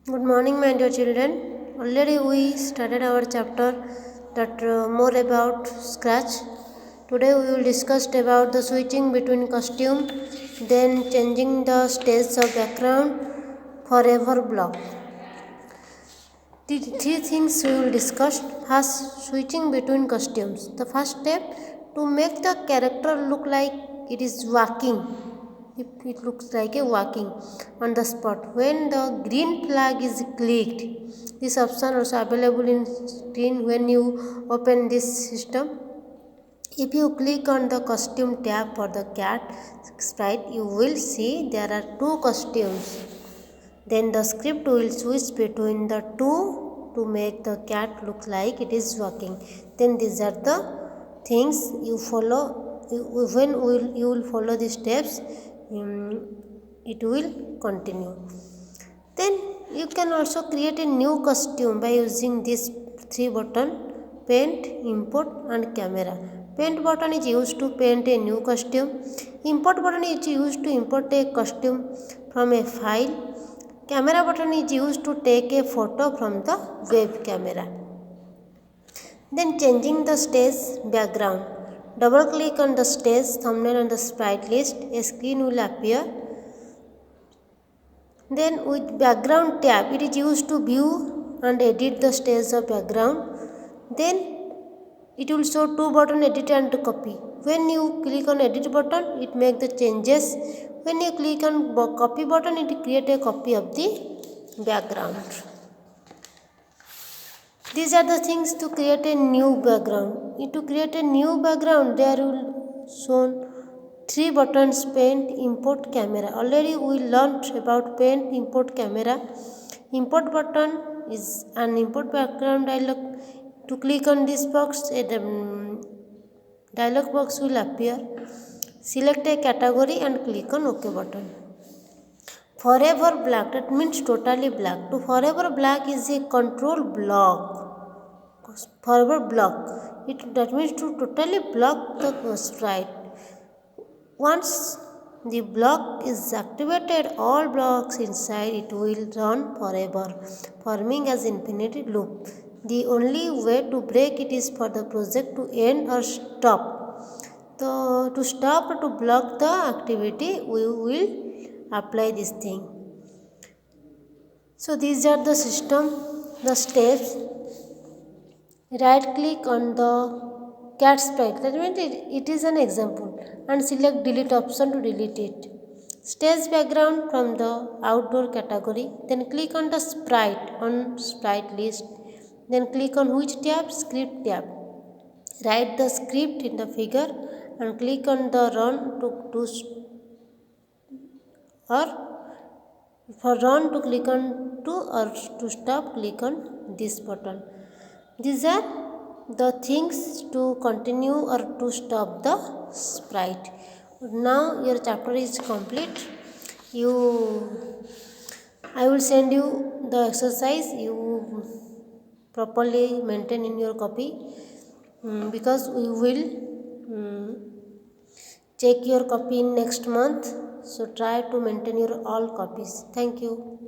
Good morning, my dear children. Already we started our chapter that more about Scratch. Today we will discuss about the switching between costume, then changing the stage of background, forever block. The three things we will discuss. First, switching between costumes. The first step, to make the character look like it is walking. It looks like a walking on the spot. When the green flag is clicked, this option also available in screen when you open this system. If you click on the costume tab for the cat sprite, you will see there are two costumes. Then the script will switch between the two to make the cat look like it is walking. Then these are the things you follow. When you will follow the steps, it will continue. Then you can also create a new costume by using this three button: paint, import and camera. Paint button is used to paint a new costume. Import button is used to import a costume from a file. Camera button is used to take a photo from the web camera. Then changing the stage background. Double click on the stage thumbnail on the sprite list. A screen will appear. Then with background tab, it is used to view and edit the stage of background. Then it will show two button, edit and copy. When you click on edit button, it make the changes. When you click on copy button, it create a copy of the background. These are the things to create a new background. To create a new background, there will show three buttons: paint, import, camera. Already we learned about paint, import, camera. Import button is an import background dialog. To click on this box, a dialog box will appear. Select a category and click on OK button. Forever black, that means totally black. To forever black is a control block. Forever block, that means to totally block the sprite. Once the block is activated, all blocks inside it will run forever, forming as infinite loop. The only way to break it is for the project to end or stop. So to stop or to block the activity, we will apply this thing. So these are the system, the steps. Right click on the cat sprite, that means it is an example, and select delete option to delete it. Stage background from the outdoor category, then click on the sprite on sprite list, then click on which tab? Script tab. Write the script in the figure and click on the run or for run to click on to, or to stop click on this button. These are the things to continue or to stop the sprite. Now your chapter is complete. I will send you the exercise. You properly maintain in your copy, because we will check your copy in next month. So try to maintain your all copies. Thank you.